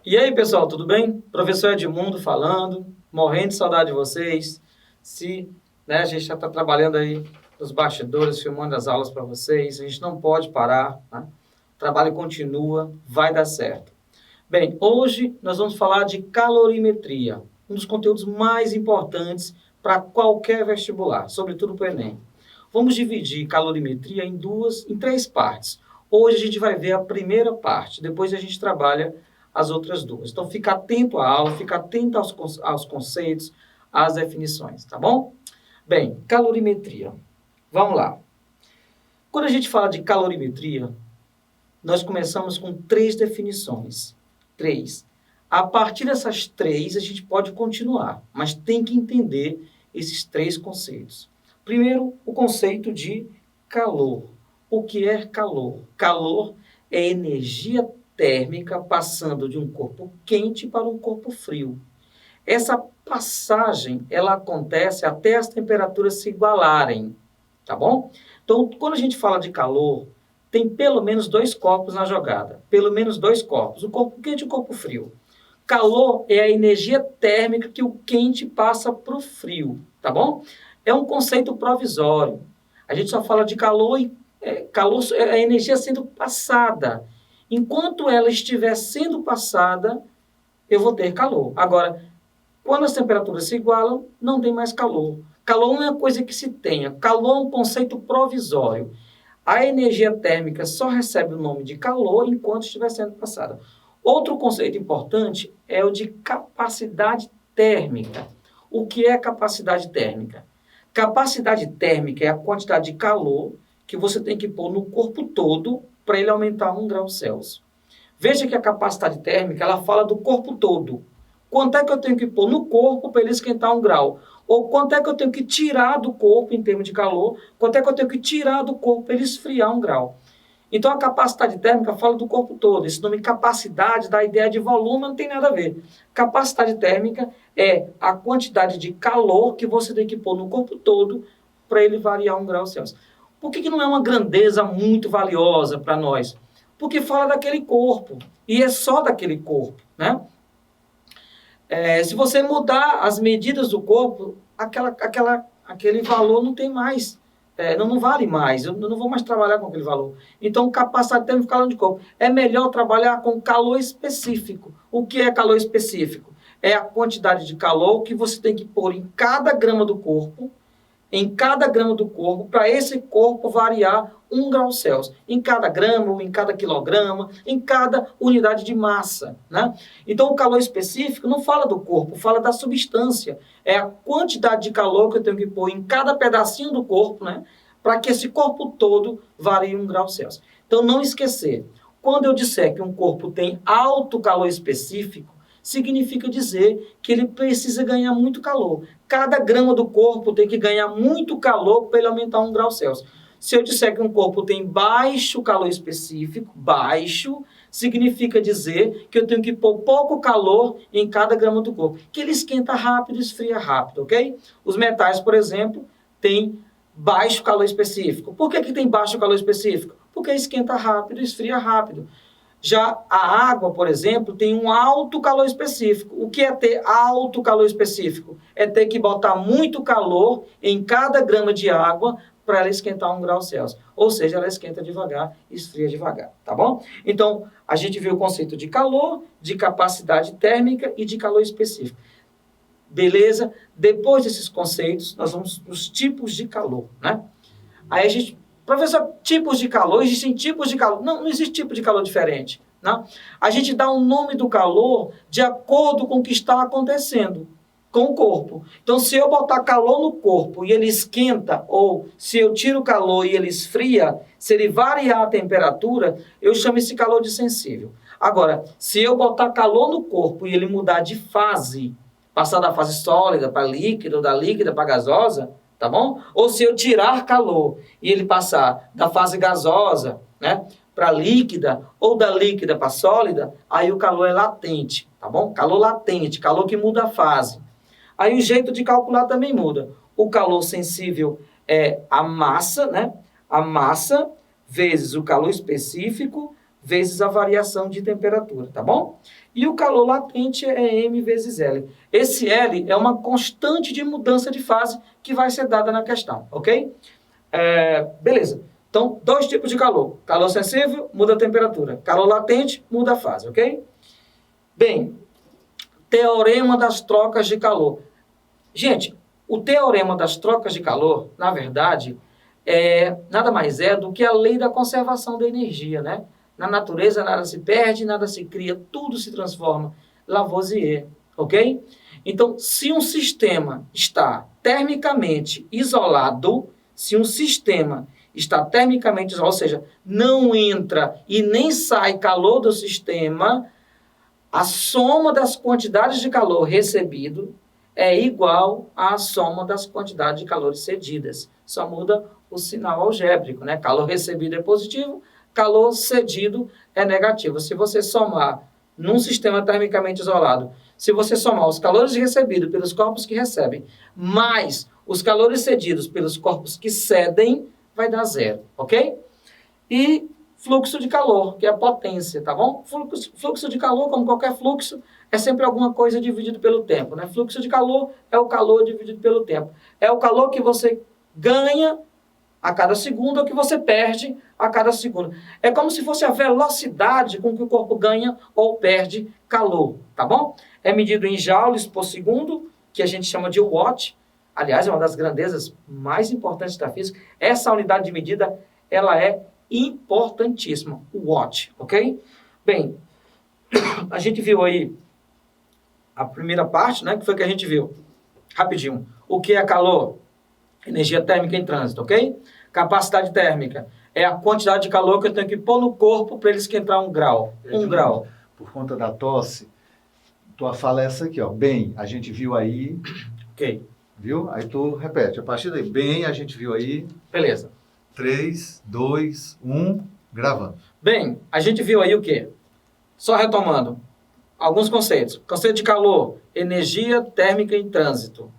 E aí, pessoal, tudo bem? Professor Edmundo falando, morrendo de saudade de vocês. A gente já está trabalhando aí nos bastidores, filmando as aulas para vocês. A gente não pode parar, né? O trabalho continua, vai dar certo. Bem, hoje nós vamos falar de calorimetria, um dos conteúdos mais importantes para qualquer vestibular, sobretudo para o Enem. Vamos dividir calorimetria em três partes. Hoje a gente vai ver a primeira parte, depois a gente trabalha as outras duas. Então, fica atento à aula, fica atento aos conceitos, às definições, tá bom? Bem, calorimetria. Vamos lá. Quando a gente fala de calorimetria, nós começamos com três definições. Três. A partir dessas três, a gente pode continuar, mas tem que entender esses três conceitos. Primeiro, o conceito de calor. O que é calor? Calor é energia térmica passando de um corpo quente para um corpo frio. Essa passagem, ela acontece até as temperaturas se igualarem, tá bom? Então, quando a gente fala de calor, tem pelo menos dois corpos na jogada. Pelo menos dois corpos, o corpo quente e o corpo frio. Calor é a energia térmica que o quente passa para o frio, tá bom? É um conceito provisório. A gente só fala de calor e calor é a energia sendo passada. Enquanto ela estiver sendo passada, eu vou ter calor. Agora, quando as temperaturas se igualam, não tem mais calor. Calor não é coisa que se tenha. Calor é um conceito provisório. A energia térmica só recebe o nome de calor enquanto estiver sendo passada. Outro conceito importante é o de capacidade térmica. O que é capacidade térmica? Capacidade térmica é a quantidade de calor que você tem que pôr no corpo todo para ele aumentar 1 grau Celsius. Veja que a capacidade térmica, ela fala do corpo todo. Quanto é que eu tenho que pôr no corpo para ele esquentar 1 grau? Ou quanto é que eu tenho que tirar do corpo em termos de calor? Quanto é que eu tenho que tirar do corpo para ele esfriar 1 grau? Então, a capacidade térmica fala do corpo todo. Esse nome capacidade dá a ideia de volume, não tem nada a ver. Capacidade térmica é a quantidade de calor que você tem que pôr no corpo todo para ele variar 1 grau Celsius. Por que não é uma grandeza muito valiosa para nós? Porque fala daquele corpo. E é só daquele corpo, né? Se você mudar as medidas do corpo, aquele valor não tem mais. Não vale mais. Eu não vou mais trabalhar com aquele valor. Então, capacidade térmica calor de corpo. É melhor trabalhar com calor específico. O que é calor específico? É a quantidade de calor que você tem que pôr em cada grama do corpo, para esse corpo variar 1 grau Celsius. Em cada grama, ou em cada quilograma, em cada unidade de massa, né? Então, o calor específico não fala do corpo, fala da substância. É a quantidade de calor que eu tenho que pôr em cada pedacinho do corpo, né? Para que esse corpo todo varie 1 grau Celsius. Então, não esquecer. Quando eu disser que um corpo tem alto calor específico, significa dizer que ele precisa ganhar muito calor. Cada grama do corpo tem que ganhar muito calor para ele aumentar 1 grau Celsius. Se eu disser que um corpo tem baixo calor específico, baixo, significa dizer que eu tenho que pôr pouco calor em cada grama do corpo, que ele esquenta rápido e esfria rápido, ok? Os metais, por exemplo, têm baixo calor específico. Por que tem baixo calor específico? Porque esquenta rápido e esfria rápido. Já a água, por exemplo, tem um alto calor específico. O que é ter alto calor específico? É ter que botar muito calor em cada grama de água para ela esquentar 1 grau Celsius. Ou seja, ela esquenta devagar e esfria devagar, tá bom? Então, a gente viu o conceito de calor, de capacidade térmica e de calor específico. Beleza? Depois desses conceitos, nós vamos nos tipos de calor, né? Aí a gente... Professor, tipos de calor, existem tipos de calor. Não existe tipo de calor diferente. Né? A gente dá um nome do calor de acordo com o que está acontecendo com o corpo. Então, se eu botar calor no corpo e ele esquenta, ou se eu tiro o calor e ele esfria, se ele variar a temperatura, eu chamo esse calor de sensível. Agora, se eu botar calor no corpo e ele mudar de fase, passar da fase sólida para líquida, ou da líquida para gasosa, tá bom? Ou se eu tirar calor e ele passar da fase gasosa, né, para líquida, ou da líquida para sólida, aí o calor é latente, tá bom? Calor latente, calor que muda a fase. Aí o jeito de calcular também muda. O calor sensível é a massa, né? A massa vezes o calor específico vezes a variação de temperatura, tá bom? E o calor latente é M vezes L. Esse L é uma constante de mudança de fase que vai ser dada na questão, ok? Beleza. Então, dois tipos de calor. Calor sensível, muda a temperatura. Calor latente, muda a fase, ok? Bem, teorema das trocas de calor. Gente, o teorema das trocas de calor, na verdade, nada mais é do que a lei da conservação da energia, né? Na natureza, nada se perde, nada se cria, tudo se transforma. Lavoisier, ok? Então, se um sistema está termicamente isolado, ou seja, não entra e nem sai calor do sistema, a soma das quantidades de calor recebido é igual à soma das quantidades de calor cedidas. Só muda o sinal algébrico, né? Calor recebido é positivo, calor cedido é negativo. Se você somar num sistema termicamente isolado, se você somar os calores recebidos pelos corpos que recebem, mais os calores cedidos pelos corpos que cedem, vai dar zero, ok? E fluxo de calor, que é a potência, tá bom? Fluxo de calor, como qualquer fluxo, é sempre alguma coisa dividido pelo tempo, né? Fluxo de calor é o calor dividido pelo tempo. É o calor que você ganha a cada segundo ou que você perde a cada segundo. É como se fosse a velocidade com que o corpo ganha ou perde calor, tá bom? É medido em joules por segundo, que a gente chama de watt. Aliás, é uma das grandezas mais importantes da física. Essa unidade de medida, ela é importantíssima, o watt, ok? Bem, a gente viu aí a primeira parte, né? Que foi que a gente viu. Rapidinho. O que é calor? Energia térmica em trânsito, ok? Capacidade térmica é a quantidade de calor que eu tenho que pôr no corpo para ele esquentar 1 grau. 1 grau. Por conta da tosse, tua fala é essa aqui, ó. Bem, a gente viu aí. Ok. Viu? Aí tu repete. A partir daí, bem, a gente viu aí. Beleza. 3, 2, 1, gravando. Bem, a gente viu aí o quê? Só retomando alguns conceitos. Conceito de calor, energia térmica em trânsito.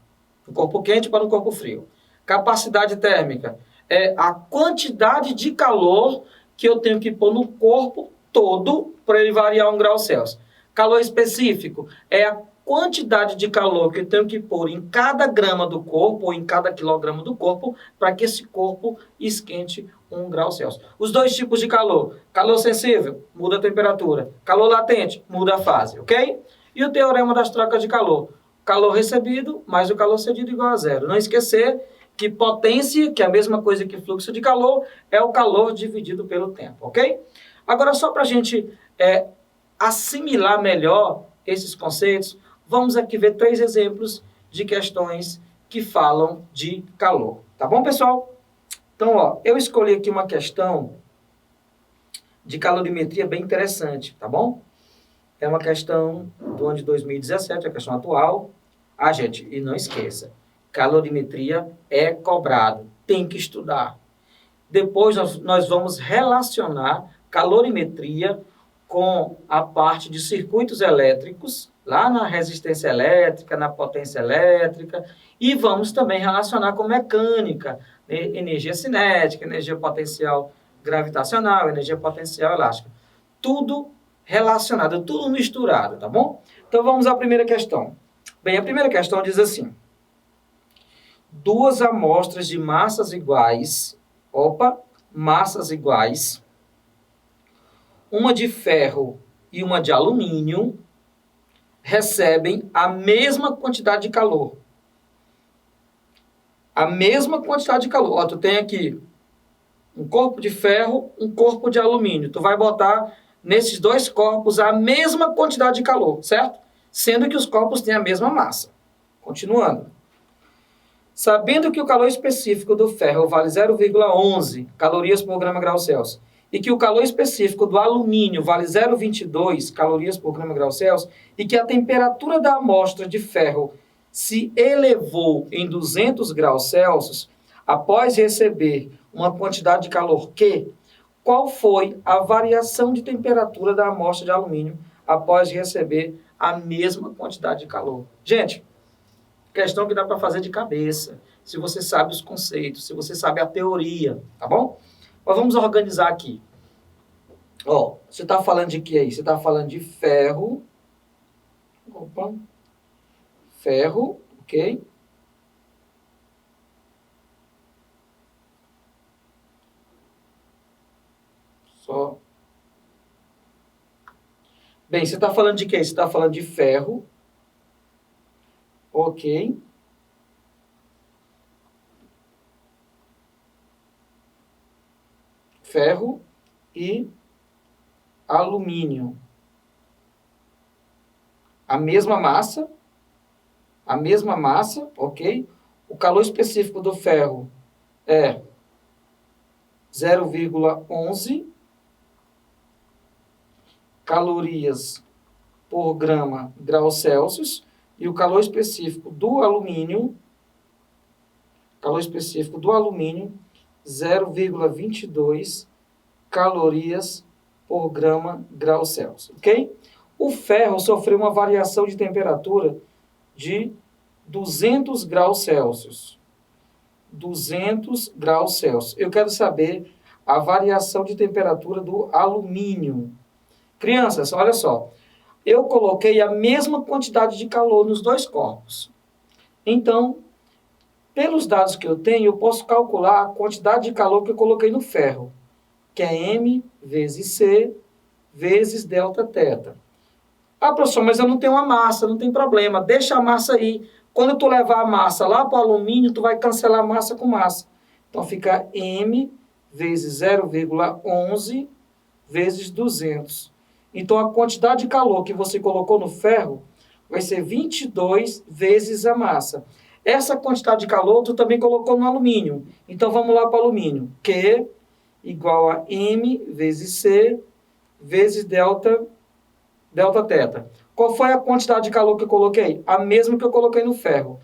Do corpo quente para o corpo frio. Capacidade térmica é a quantidade de calor que eu tenho que pôr no corpo todo para ele variar 1 grau Celsius. Calor específico é a quantidade de calor que eu tenho que pôr em cada grama do corpo ou em cada quilograma do corpo para que esse corpo esquente 1 grau Celsius. Os dois tipos de calor. Calor sensível, muda a temperatura. Calor latente, muda a fase, ok? E o teorema das trocas de calor. Calor recebido mais o calor cedido igual a zero. Não esquecer que potência, que é a mesma coisa que fluxo de calor, é o calor dividido pelo tempo, ok? Agora, só para a gente assimilar melhor esses conceitos, vamos aqui ver 3 exemplos de questões que falam de calor. Tá bom, pessoal? Então, ó, eu escolhi aqui uma questão de calorimetria bem interessante, tá bom? É uma questão do ano de 2017, a questão atual. Ah, gente, e não esqueça, calorimetria é cobrado, tem que estudar. Depois nós vamos relacionar calorimetria com a parte de circuitos elétricos, lá na resistência elétrica, na potência elétrica, e vamos também relacionar com mecânica, energia cinética, energia potencial gravitacional, energia potencial elástica. Tudo relacionado, tudo misturado, tá bom? Então vamos à primeira questão. Bem, a primeira questão diz assim: 2 amostras de massas iguais, uma de ferro e uma de alumínio, recebem a mesma quantidade de calor. A mesma quantidade de calor. Ó, tu tem aqui um corpo de ferro, um corpo de alumínio. Tu vai botar nesses 2 corpos a mesma quantidade de calor, certo? Sendo que os corpos têm a mesma massa. Continuando. Sabendo que o calor específico do ferro vale 0,11 calorias por grama grau Celsius e que o calor específico do alumínio vale 0,22 calorias por grama grau Celsius e que a temperatura da amostra de ferro se elevou em 200 graus Celsius após receber uma quantidade de calor Q, qual foi a variação de temperatura da amostra de alumínio após receber a mesma quantidade de calor? Gente, questão que dá para fazer de cabeça, se você sabe os conceitos, se você sabe a teoria, tá bom? Mas vamos organizar aqui. Ó, você está falando de que aí? Você está falando de ferro. Opa. Ferro, ok? Só. Bem, você está falando de quê? Você está falando de ferro. Ok. Ferro e alumínio. A mesma massa, ok? O calor específico do ferro é 0,11 calorias por graus Celsius, e o calor específico do alumínio, 0,22 calorias por graus Celsius, ok? O ferro sofreu uma variação de temperatura de 200 graus Celsius. 200 graus Celsius. Eu quero saber a variação de temperatura do alumínio. Crianças, olha só. Eu coloquei a mesma quantidade de calor nos dois corpos. Então, pelos dados que eu tenho, eu posso calcular a quantidade de calor que eu coloquei no ferro, que é M vezes C vezes delta θ. Ah, professor, mas eu não tenho uma massa, não tem problema. Deixa a massa aí. Quando tu levar a massa lá para o alumínio, tu vai cancelar massa com massa. Então, fica M vezes 0,11 vezes 200. Então, a quantidade de calor que você colocou no ferro vai ser 22 vezes a massa. Essa quantidade de calor tu também colocou no alumínio. Então, vamos lá para o alumínio. Q igual a M vezes C vezes delta θ. Qual foi a quantidade de calor que eu coloquei? A mesma que eu coloquei no ferro.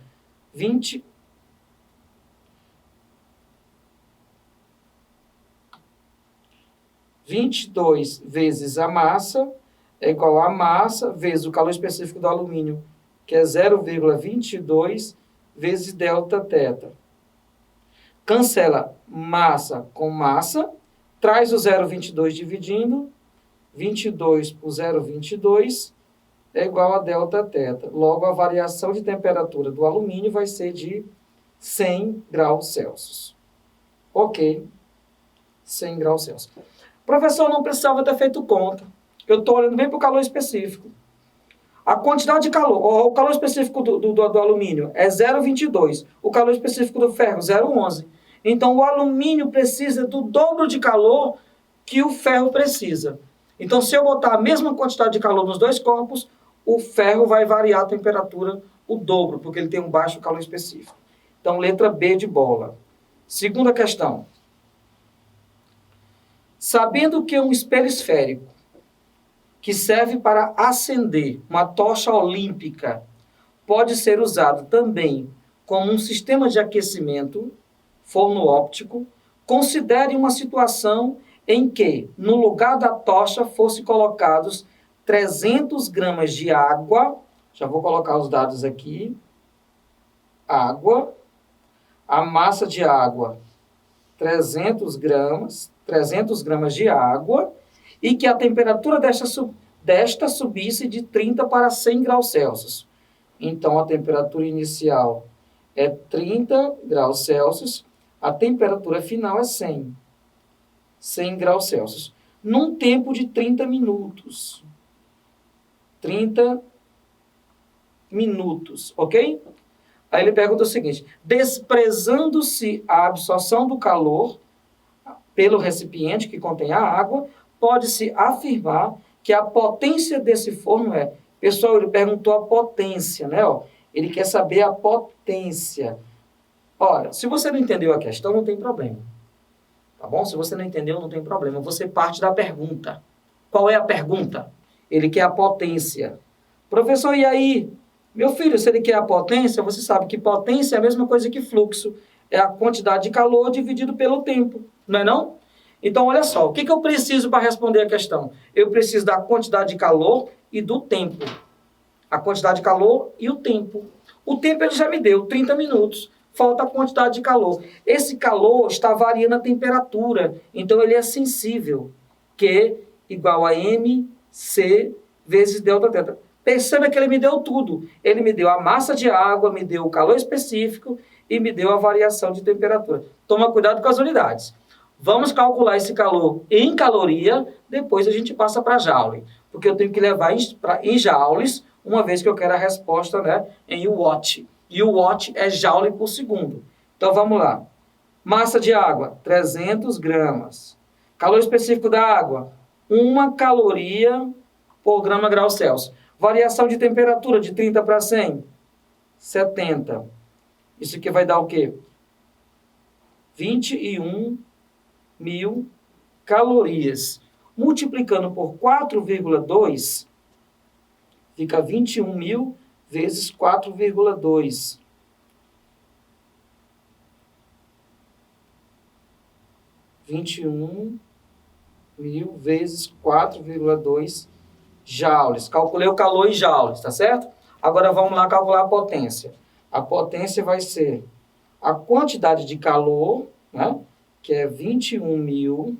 22 vezes a massa é igual a massa vezes o calor específico do alumínio, que é 0,22 vezes delta θ. Cancela massa com massa, traz o 0,22 dividindo, 22 por 0,22 é igual a delta θ. Logo, a variação de temperatura do alumínio vai ser de 100 graus Celsius. Ok, 100 graus Celsius. Professor, não precisava ter feito conta. Eu estou olhando bem para o calor específico. A quantidade de calor, o calor específico do alumínio é 0,22. O calor específico do ferro, 0,11. Então, o alumínio precisa do dobro de calor que o ferro precisa. Então, se eu botar a mesma quantidade de calor nos dois corpos, o ferro vai variar a temperatura o dobro, porque ele tem um baixo calor específico. Então, letra B de bola. Segunda questão. Sabendo que um espelho esférico, que serve para acender uma tocha olímpica, pode ser usado também como um sistema de aquecimento, forno óptico, considere uma situação em que, no lugar da tocha, fossem colocados 300 gramas de água, já vou colocar os dados aqui, água, a massa de água, 300 gramas de água, e que a temperatura desta subisse de 30 para 100 graus Celsius. Então, a temperatura inicial é 30 graus Celsius, a temperatura final é 100 graus Celsius, num tempo de 30 minutos. 30 minutos, ok? Aí ele pergunta o seguinte: desprezando-se a absorção do calor pelo recipiente que contém a água, pode-se afirmar que a potência desse forno é... Pessoal, ele perguntou a potência, né? Ele quer saber a potência. Ora, se você não entendeu a questão, não tem problema. Tá bom? Se você não entendeu, não tem problema. Você parte da pergunta. Qual é a pergunta? Ele quer a potência. Professor, e aí? Meu filho, se ele quer a potência, você sabe que potência é a mesma coisa que fluxo. É a quantidade de calor dividido pelo tempo. Não é não? Então, olha só. O que eu preciso para responder a questão? Eu preciso da quantidade de calor e do tempo. A quantidade de calor e o tempo. O tempo ele já me deu 30 minutos. Falta a quantidade de calor. Esse calor está variando a temperatura. Então, ele é sensível. Q igual a MC vezes ΔT. Perceba que ele me deu tudo. Ele me deu a massa de água, me deu o calor específico e me deu a variação de temperatura. Toma cuidado com as unidades. Vamos calcular esse calor em caloria, depois a gente passa para joule. Porque eu tenho que levar em joules, uma vez que eu quero a resposta, né, em watt. E o watt é joule por segundo. Então vamos lá. Massa de água, 300 gramas. Calor específico da água, 1 caloria por grama grau Celsius. Variação de temperatura de 30 para 100, 70. Isso aqui vai dar o quê? 21.000 calorias. Multiplicando por 4,2, fica 21.000 vezes 4,2. 21.000 vezes 4,2 joules. Calculei o calor em joules, tá certo? Agora vamos lá calcular a potência. A potência vai ser a quantidade de calor, né, que é 21.000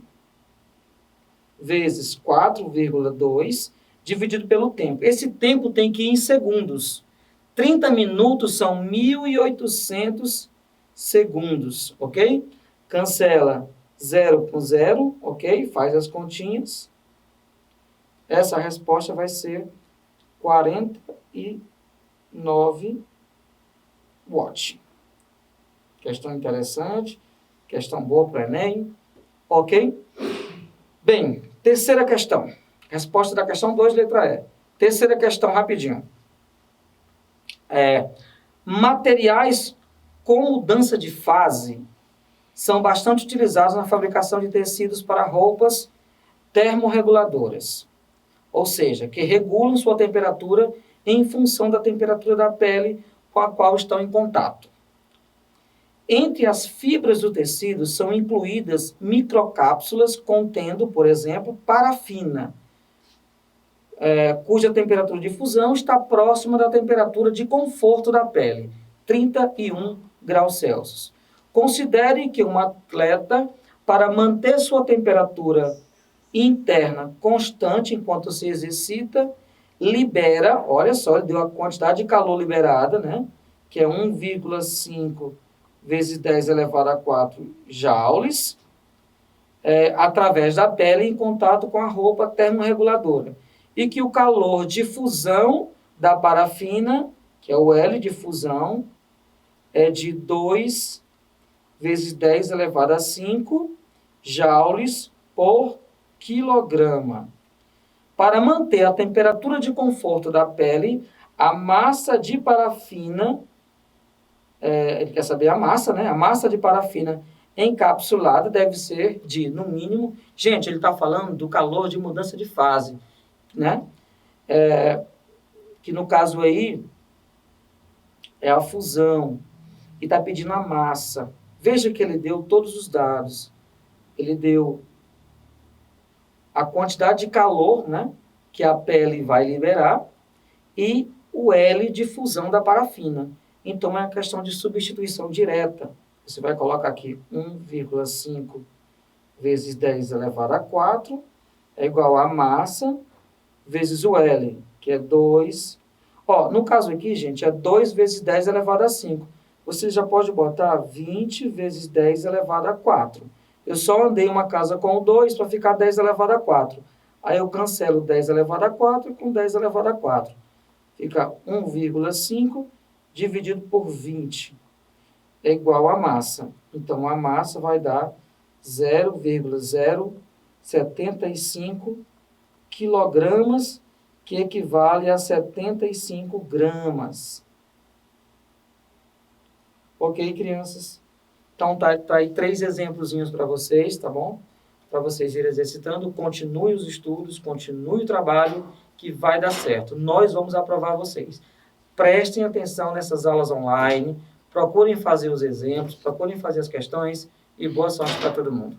vezes 4,2 dividido pelo tempo. Esse tempo tem que ir em segundos. 30 minutos são 1.800 segundos, ok? Cancela 0 com 0, ok? Faz as continhas. Essa resposta vai ser 49 watts. Questão interessante, questão boa para o Enem, ok? Bem, terceira questão. Resposta da questão 2, letra E. Terceira questão, rapidinho. Materiais com mudança de fase são bastante utilizados na fabricação de tecidos para roupas termorreguladoras, ou seja, que regulam sua temperatura em função da temperatura da pele com a qual estão em contato. Entre as fibras do tecido são incluídas microcápsulas contendo, por exemplo, parafina, cuja temperatura de fusão está próxima da temperatura de conforto da pele, 31 graus Celsius. Considere que um atleta, para manter sua temperatura interna constante enquanto se exercita, libera, olha só, ele deu a quantidade de calor liberada, né, que é 1,5 vezes 10 elevado a 4 joules, através da pele em contato com a roupa termorreguladora. E que o calor de fusão da parafina, que é o L de fusão, é de 2 vezes 10 elevado a 5 joules por quilograma. Para manter a temperatura de conforto da pele, a massa de parafina, ele quer saber a massa, né? A massa de parafina encapsulada deve ser de, no mínimo... Gente, ele está falando do calor de mudança de fase, né? Que no caso aí é a fusão. E está pedindo a massa. Veja que ele deu todos os dados. Ele deu a quantidade de calor, né, que a pele vai liberar e o L de fusão da parafina. Então, é uma questão de substituição direta. Você vai colocar aqui 1,5 vezes 10 elevado a 4 é igual a massa vezes o L, que é 2. No caso aqui, gente, é 2 vezes 10 elevado a 5. Você já pode botar 20 vezes 10 elevado a 4. Eu só andei uma casa com o 2 para ficar 10 elevado a 4. Aí eu cancelo 10 elevado a 4 com 10 elevado a 4. Fica 1,5 dividido por 20. É igual a massa. Então, a massa vai dar 0,075 quilogramas, que equivale a 75 gramas. Ok, crianças? Então, tá aí 3 exemplozinhos para vocês, tá bom? Para vocês irem exercitando. Continue os estudos, continue o trabalho, que vai dar certo. Nós vamos aprovar vocês. Prestem atenção nessas aulas online, procurem fazer os exemplos, procurem fazer as questões e boa sorte para todo mundo.